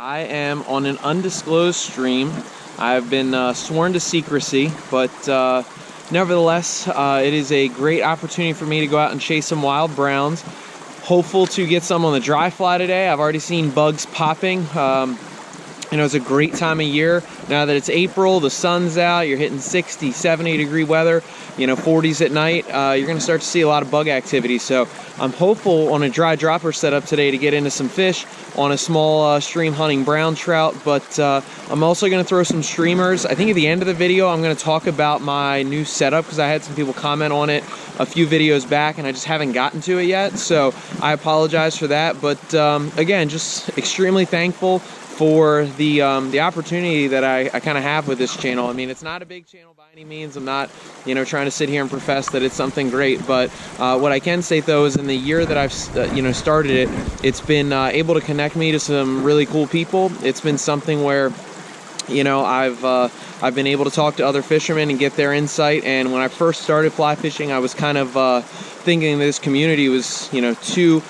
I am on an undisclosed stream. I've been sworn to secrecy, but nevertheless, it is a great opportunity for me to go out and chase some wild browns. Hopeful to get some on the dry fly today. I've already seen bugs popping. You know, it's a great time of year. Now that it's April, the sun's out, you're hitting 60, 70 degree weather, you know, 40s at night, you're gonna start to see a lot of bug activity. So I'm hopeful on a dry dropper setup today to get into some fish on a small stream hunting brown trout, but I'm also gonna throw some streamers. I think at the end of the video, I'm gonna talk about my new setup because I had some people comment on it a few videos back and I just haven't gotten to it yet. So I apologize for that. But again, just extremely thankful for the opportunity that I kind of have with this channel. I mean, it's not a big channel by any means. I'm not, you know, trying to sit here and profess that it's something great. But what I can say though is in the year that I've you know, started it, it's been able to connect me to some really cool people. It's been something where, you know, I've been able to talk to other fishermen and get their insight. And when I first started fly fishing, I was kind of thinking this community was, you know, too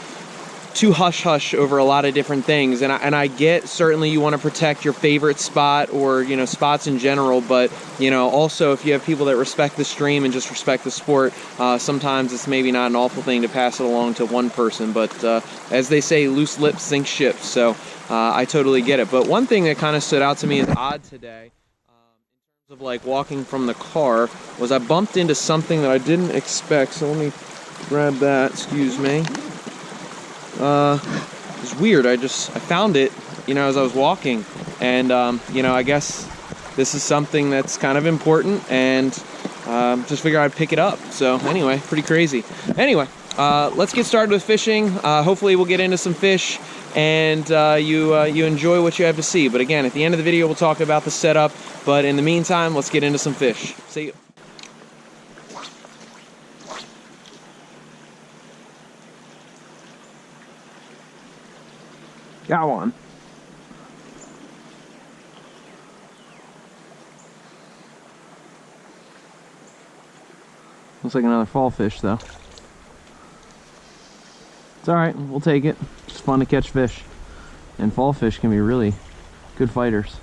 hush-hush over a lot of different things, and I get certainly you want to protect your favorite spot or, you know, spots in general, but, you know, also if you have people that respect the stream and just respect the sport, sometimes it's maybe not an awful thing to pass it along to one person. But as they say, loose lips sink ships, so I totally get it. But one thing that kind of stood out to me as odd today, in terms of like walking from the car, was I bumped into something that I didn't expect. So let me grab that, excuse me. It's weird. I found it, you know, as I was walking, and you know, I guess this is something that's kind of important, and just figured I'd pick it up. So anyway, pretty crazy. Anyway, let's get started with fishing. Hopefully we'll get into some fish, and you enjoy what you have to see. But again, at the end of the video, we'll talk about the setup. But in the meantime, let's get into some fish. See you. Got one. Looks like another fall fish though. It's alright, we'll take it. It's fun to catch fish. And fall fish can be really good fighters.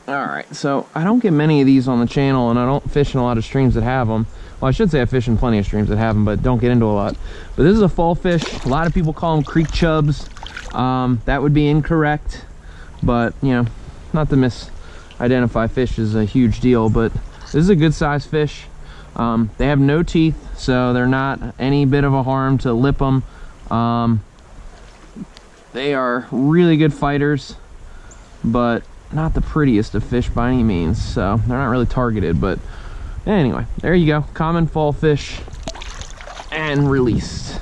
Alright, so I don't get many of these on the channel, and I don't fish in a lot of streams that have them. Well, I should say I fish in plenty of streams that have them, but don't get into a lot. But this is a fall fish. A lot of people call them creek chubs. That would be incorrect, but, you know, not to misidentify fish is a huge deal, but this is a good sized fish. They have no teeth, so they're not any bit of a harm to lip them. They are really good fighters, but not the prettiest of fish by any means, so they're not really targeted. But anyway, there you go, common fall fish, and released.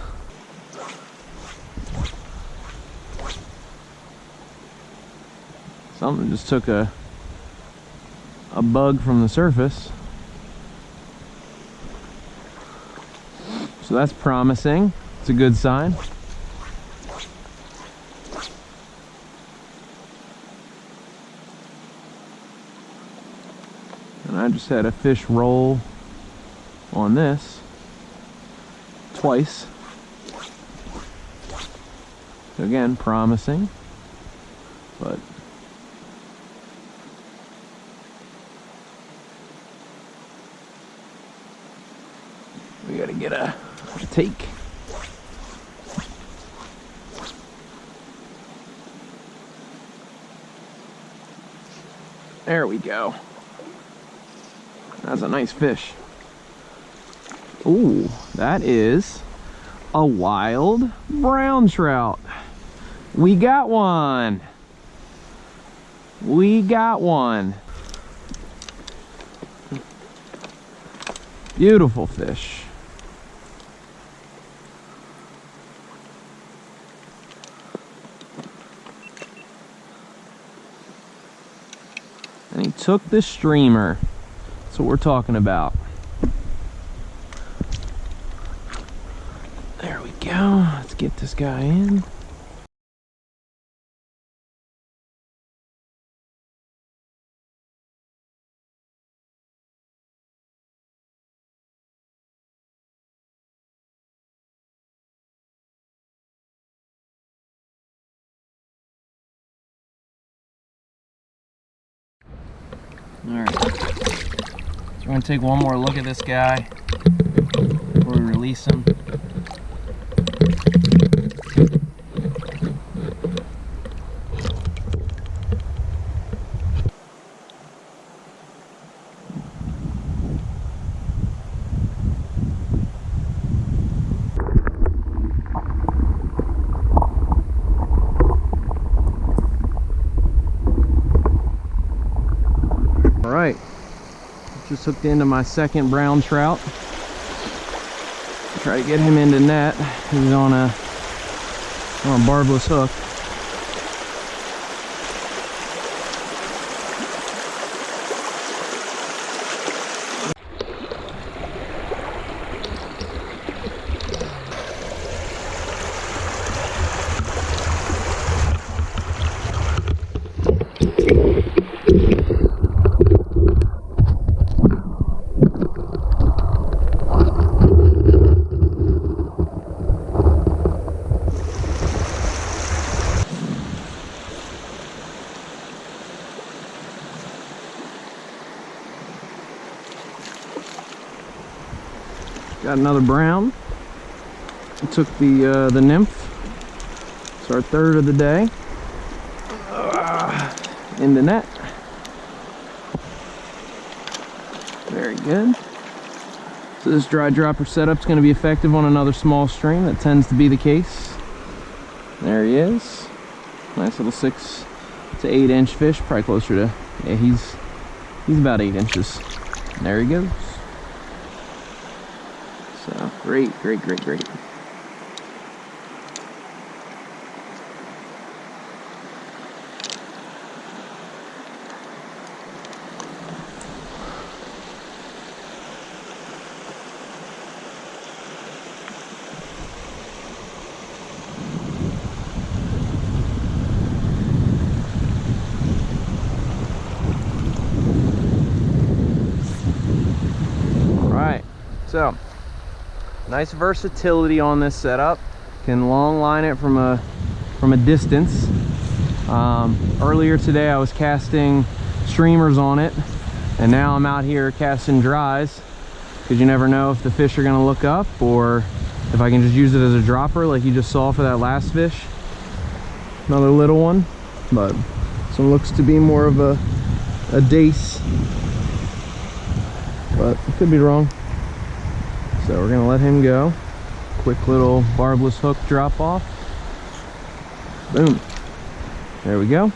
Something just took a bug from the surface, so that's promising. It's a good sign. And I just had a fish roll on this twice. So again, promising, but we gotta get a take. There we go. That's a nice fish. Ooh, that is a wild brown trout. We got one. We got one. Beautiful fish. And he took the streamer. That's what we're talking about. There we go. Let's get this guy in. Alright, so we're going to take one more look at this guy before we release him. Alright, just hooked into my second brown trout. Try to get him into net. He's on a barbless hook. Got another brown. I took the nymph. It's our third of the day. In the net. Very good. So this dry dropper setup is going to be effective on another small stream. That tends to be the case. There he is. Nice little 6 to 8 inch fish. Probably closer to, yeah, he's about 8 inches. There he goes. So great. So, nice versatility on this setup. Can long line it from a distance. Earlier today I was casting streamers on it, and now I'm out here casting dries, because you never know if the fish are going to look up, or if I can just use it as a dropper like you just saw for that last fish. Another little one, but this one looks to be more of a dace, but I could be wrong. So we're gonna let him go. Quick little barbless hook drop off. Boom. There we go.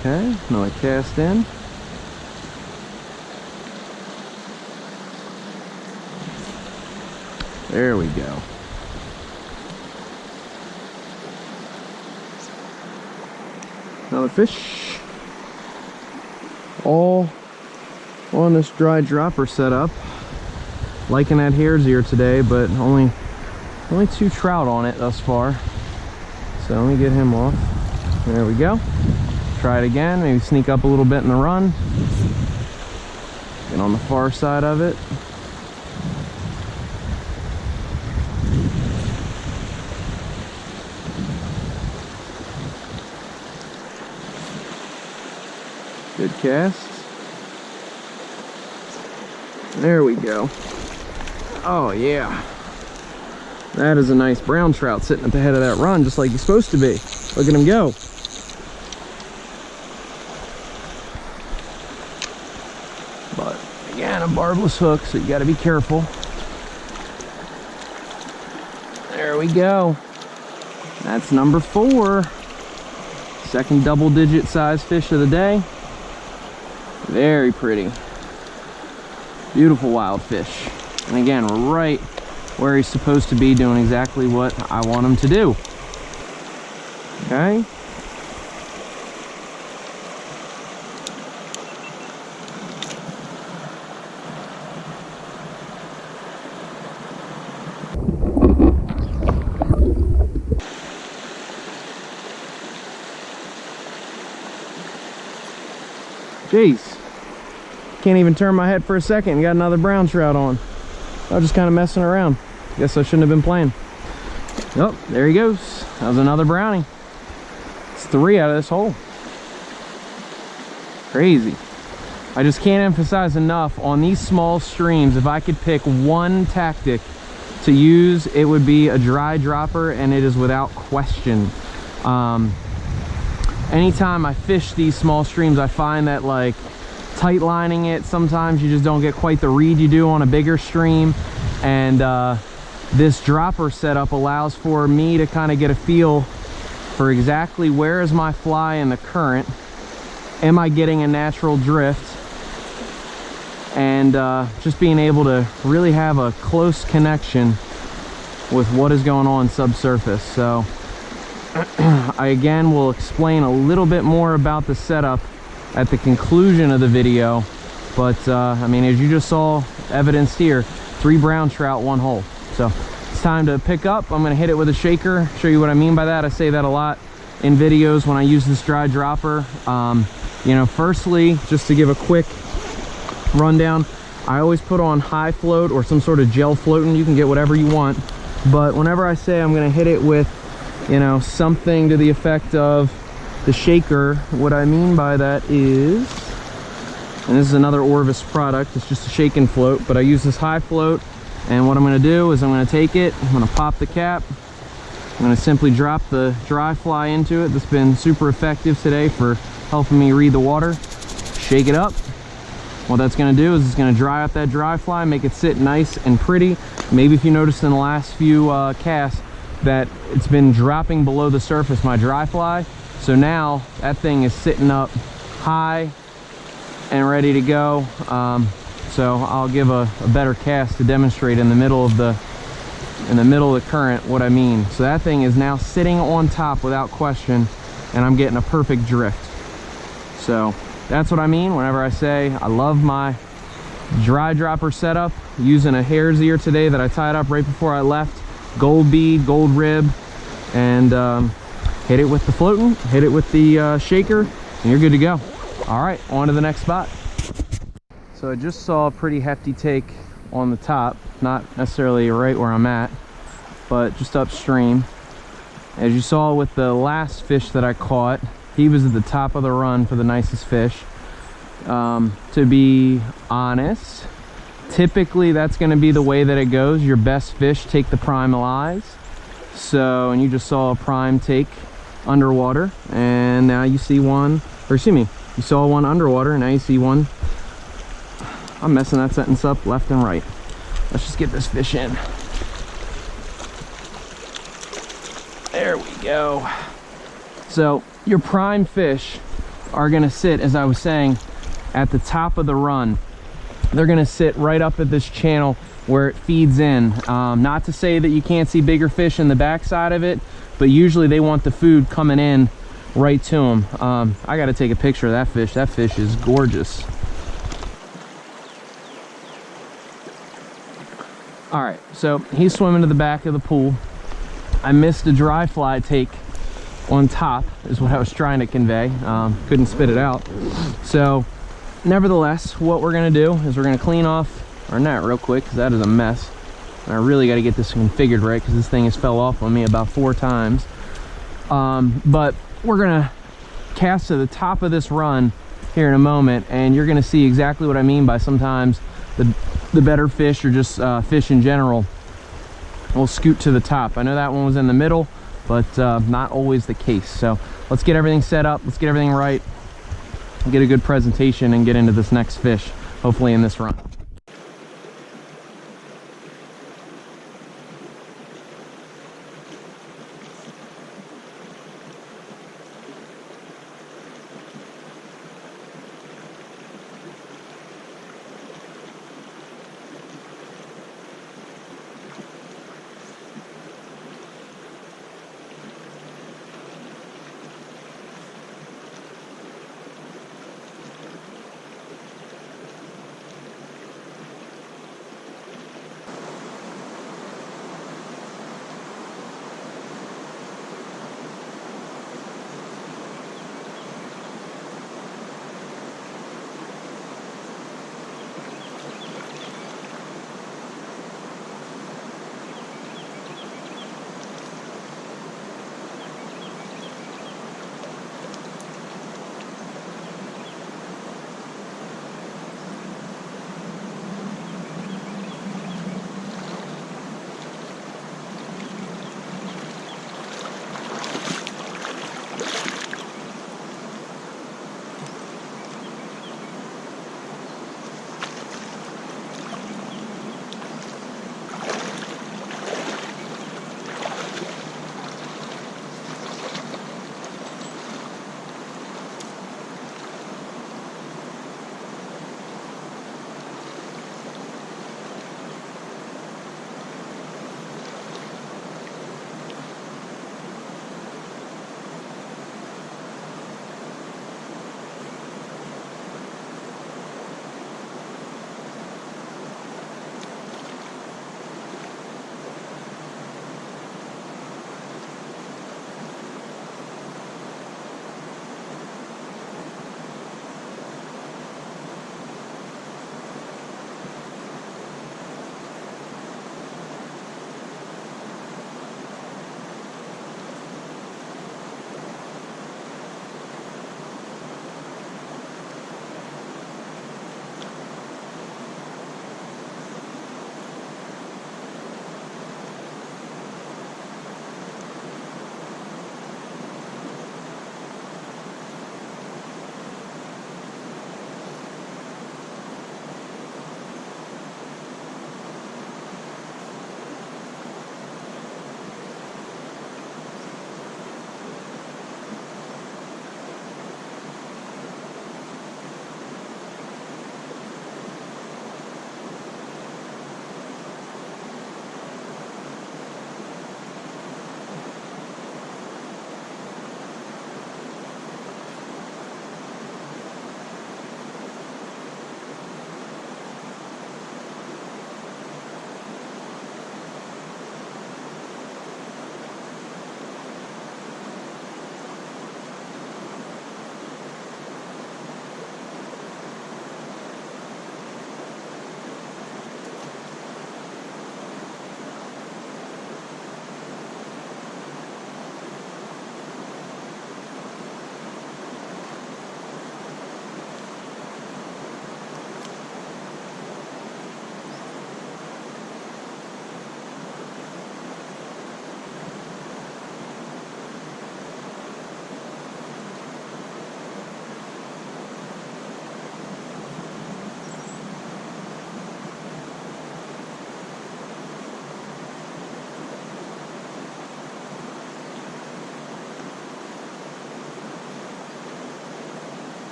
Okay, another cast in. There we go. Another fish. All on this dry dropper setup. Liking that hare's ear today, but only 2 trout on it thus far. So let me get him off. There we go. Try it again, maybe sneak up a little bit in the run. Get on the far side of it. Good cast. There we go. Oh yeah. That is a nice brown trout sitting at the head of that run, just like he's supposed to be. Look at him go. But again, a barbless hook, so you got to be careful. There we go. That's number 4. Second double-digit size fish of the day. Very pretty. Beautiful wild fish. And again, right where he's supposed to be, doing exactly what I want him to do. Okay. Jeez. Can't even turn my head for a second and got another brown trout on. I was just kind of messing around. Guess I shouldn't have been playing. Oh, there he goes. That was another brownie. It's 3 out of this hole. Crazy. I just can't emphasize enough on these small streams, if I could pick one tactic to use, it would be a dry dropper, and it is without question. Anytime I fish these small streams, I find that like tight lining it, sometimes you just don't get quite the read you do on a bigger stream, and this dropper setup allows for me to kind of get a feel for exactly where is my fly in the current, am I getting a natural drift, and just being able to really have a close connection with what is going on subsurface. So I again will explain a little bit more about the setup at the conclusion of the video, but I mean, as you just saw evidenced here, 3 brown trout, 1 hole. So it's time to pick up. I'm going to hit it with a shaker, show you what I mean by that. I say that a lot in videos when I use this dry dropper. You know, firstly, just to give a quick rundown, I always put on high float or some sort of gel floating. You can get whatever you want, but whenever I say I'm going to hit it with, you know, something to the effect of the shaker, what I mean by that is, and this is another Orvis product, it's just a shake and float, but I use this high float, and what I'm going to do is I'm going to take it, I'm going to pop the cap, I'm going to simply drop the dry fly into it. This has been super effective today for helping me read the water. Shake it up. What that's going to do is it's going to dry up that dry fly, make it sit nice and pretty. Maybe if you noticed in the last few casts that it's been dropping below the surface, my dry fly. So now that thing is sitting up high and ready to go. So I'll give a better cast to demonstrate in the middle of the current what I mean. So that thing is now sitting on top without question, and I'm getting a perfect drift. So that's what I mean whenever I say I love my dry dropper setup. Using a hare's ear today that I tied up right before I left, gold bead, gold rib, and hit it with the floating, hit it with the shaker, and you're good to go. All right, on to the next spot. So I just saw a pretty hefty take on the top, not necessarily right where I'm at, but just upstream. As you saw with the last fish that I caught, he was at the top of the run for the nicest fish. To be honest, typically that's going to be the way that it goes. Your best fish take the prime alive. So, and you just saw a prime take underwater, and now you see one, or excuse me, you saw one underwater, and now you see one. I'm messing that sentence up left and right. Let's just get this fish in. There we go. So your prime fish are going to sit, as I was saying, at the top of the run. They're going to sit right up at this channel where it feeds in. Not to say that you can't see bigger fish in the backside of it, but usually they want the food coming in right to them. I got to take a picture of that fish. That fish is gorgeous. All right, so he's swimming to the back of the pool. I missed a dry fly take on top is what I was trying to convey. Couldn't spit it out. So nevertheless, what we're going to do is we're going to clean off our net real quick, because that is a mess. And I really got to get this configured right, because this thing has fell off on me about 4 times. But we're going to cast to the top of this run here in a moment, and you're going to see exactly what I mean by sometimes the better fish, or just fish in general, will scoot to the top. I know that one was in the middle, but not always the case. So let's get everything set up, let's get everything right, get a good presentation, and get into this next fish, hopefully in this run.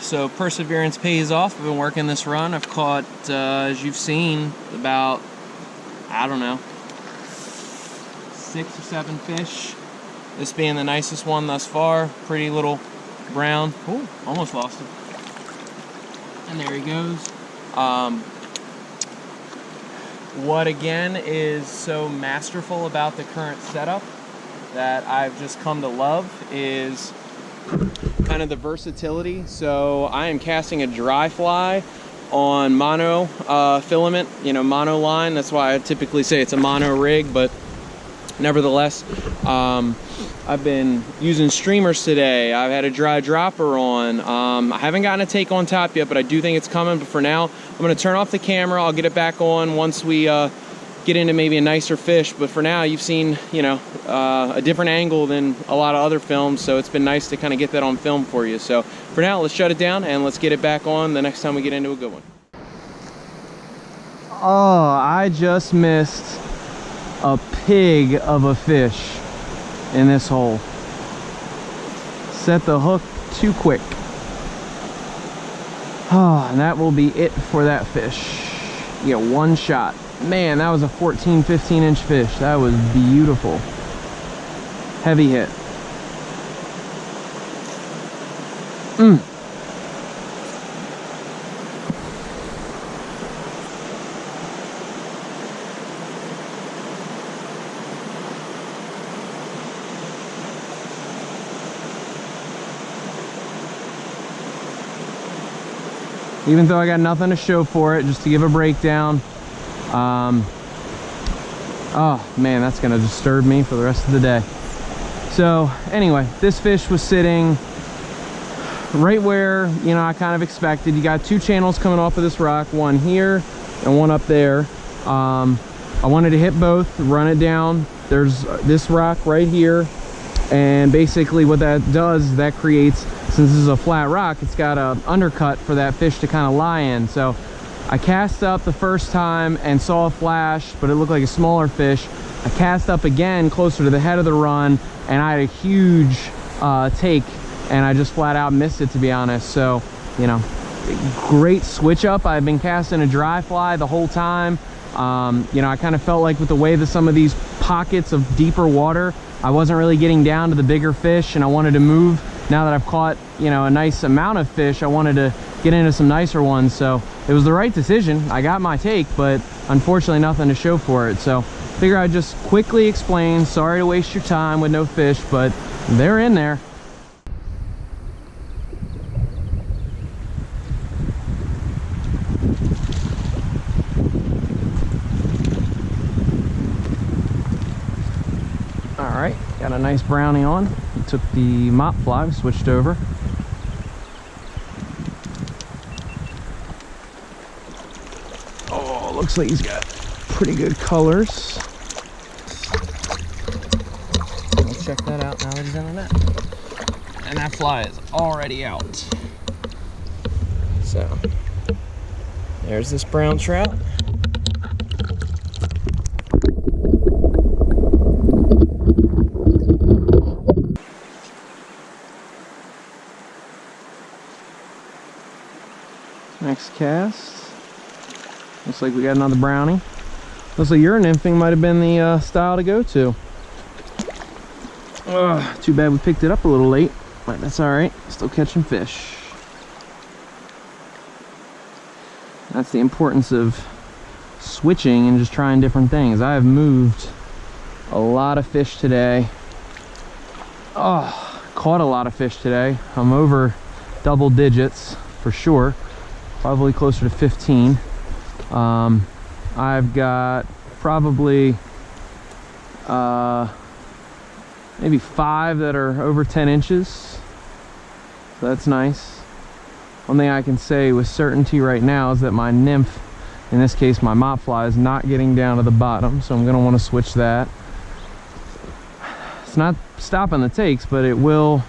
So perseverance pays off. I've been working this run. I've caught, as you've seen, about, I don't know, 6 or 7 fish. This being the nicest one thus far. Pretty little brown. Oh, almost lost him. And there he goes. What again is so masterful about the current setup that I've just come to love is kind of the versatility. So I am casting a dry fly on mono filament, you know, mono line. That's why I typically say it's a mono rig, but nevertheless, I've been using streamers today. I've had a dry dropper on. I haven't gotten a take on top yet, but I do think it's coming. But for now, I'm gonna turn off the camera. I'll get it back on once we get into maybe a nicer fish. But for now, you've seen, you know, a different angle than a lot of other films. So it's been nice to kind of get that on film for you. So for now, let's shut it down and let's get it back on the next time we get into a good one. Oh, I just missed a pig of a fish in this hole. Set the hook too quick. Oh, and that will be it for that fish. You get one shot. Man, that was a 14, 15-inch fish. That was beautiful. Heavy hit. Even though I got nothing to show for it, just to give a breakdown. Oh man, that's gonna disturb me for the rest of the day. So anyway, this fish was sitting right where, you know, I kind of expected. You got 2 channels coming off of this rock, one here and one up there. I wanted to hit both, run it down. There's this rock right here, and basically what that does, that creates, since this is a flat rock, it's got an undercut for that fish to kind of lie in. So I cast up the first time and saw a flash, but it looked like a smaller fish. I cast up again closer to the head of the run, and I had a huge take, and I just flat out missed it, to be honest. So, you know, great switch up. I've been casting a dry fly the whole time. You know, I kind of felt like with the way that some of these pockets of deeper water, I wasn't really getting down to the bigger fish, and I wanted to move. Now that I've caught, you know, a nice amount of fish, I wanted to get into some nicer ones. So it was the right decision. I got my take, but unfortunately nothing to show for it. So figure I'd just quickly explain. Sorry to waste your time with no fish, but they're in there. All right, got a nice brownie on. Took the mop fly, switched over. Oh, looks like he's got pretty good colors. Let's check that out now that he's in the net. And that fly is already out. So, there's this brown trout. Next cast. Looks like we got another brownie. Looks like your nymphing might have been the style to go to. Too bad we picked it up a little late, but that's all right. Still catching fish. That's the importance of switching and just trying different things. I have moved a lot of fish today. Oh, caught a lot of fish today. I'm over double digits for sure. Probably closer to 15. I've got probably maybe 5 that are over 10 inches. So that's nice. One thing I can say with certainty right now is that my nymph, in this case my mop fly, is not getting down to the bottom, so I'm going to want to switch that. It's not stopping the takes, but it will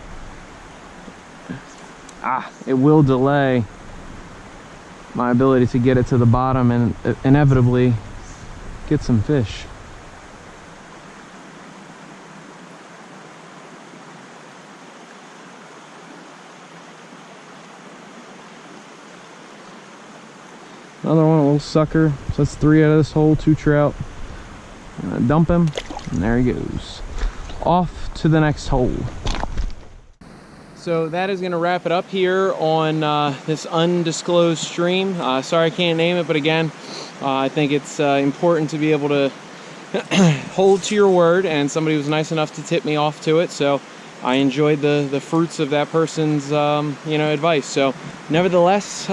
delay my ability to get it to the bottom and inevitably get some fish. Another one, a little sucker. So that's 3 out of this hole, 2 trout. Dump him, and there he goes. Off to the next hole. So that is going to wrap it up here on this undisclosed stream. Sorry I can't name it, but again, I think it's important to be able to hold to your word, and somebody was nice enough to tip me off to it, so I enjoyed the fruits of that person's advice. So nevertheless,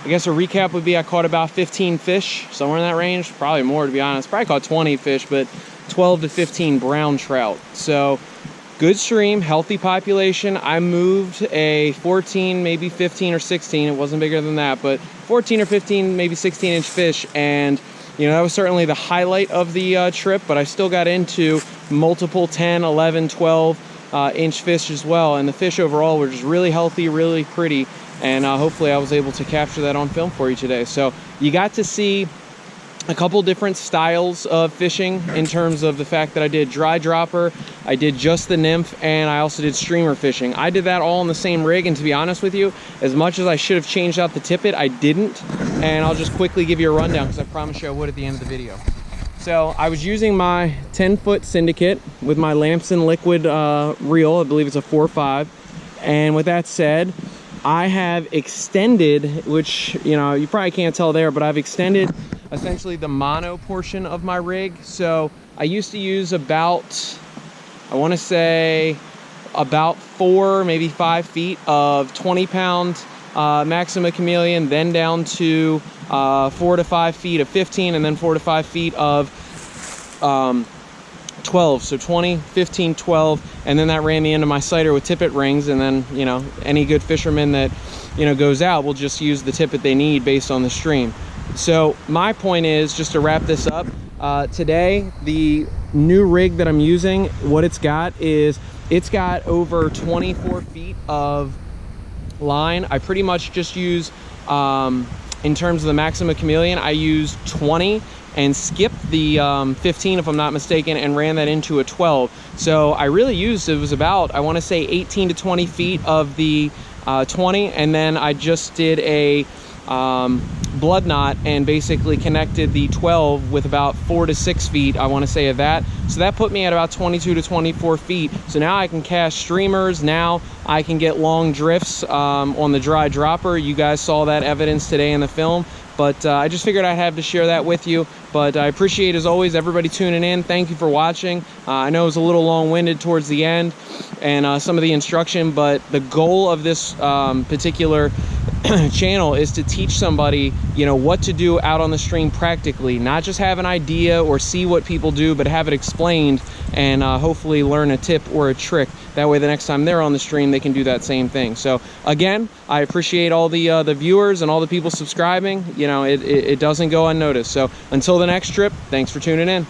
I guess a recap would be I caught about 15 fish, somewhere in that range, probably more to be honest. Probably caught 20 fish, but 12 to 15 brown trout. So good stream, healthy population. I moved a 14, maybe 15 or 16. It wasn't bigger than that, but 14 or 15, maybe 16-inch fish. And that was certainly the highlight of the trip, but I still got into multiple 10, 11, 12-inch fish as well. And the fish overall were just really healthy, really pretty. And hopefully I was able to capture that on film for you today. So you got to see a couple different styles of fishing in terms of the fact that I did dry dropper, I did just the nymph, and I also did streamer fishing. I did that all in the same rig, and to be honest with you, as much as I should have changed out the tippet, I didn't. And I'll just quickly give you a rundown because I promised you I would at the end of the video. So I was using my 10-foot Syndicate with my Lamson liquid reel. I believe it's a 4.5. And with that said, I have extended, which you probably can't tell there, but I've extended essentially the mono portion of my rig. So I used to use about, I want to say about 4, maybe 5 feet of 20-pound Maxima Chameleon, then down to 4 to 5 feet of 15, and then 4 to 5 feet of 12. So 20, 15, 12, and then that ran me into my sighter with tippet rings. And then any good fisherman that goes out will just use the tippet they need based on the stream. So my point is, just to wrap this up, today the new rig that I'm using, what it's got is it's got over 24 feet of line. I pretty much just use in terms of the Maxima Chameleon, I use 20 and skipped the 15 if I'm not mistaken, and ran that into a 12. So I really used, it was about, I want to say 18 to 20 feet of the 20, and then I just did a blood knot and basically connected the 12 with about 4 to 6 feet, I want to say, of that. So that put me at about 22 to 24 feet. So now I can cast streamers. Now I can get long drifts on the dry dropper. You guys saw that evidence today in the film. But I just figured I'd have to share that with you. But I appreciate, as always, everybody tuning in. Thank you for watching. I know it was a little long-winded towards the end and some of the instruction, but the goal of this particular channel is to teach somebody what to do out on the stream practically, not just have an idea or see what people do, but have it explained and hopefully learn a tip or a trick. That way the next time they're on the stream they can do that same thing. So again, I appreciate all the viewers and all the people subscribing. It doesn't go unnoticed. So until the next trip, thanks for tuning in.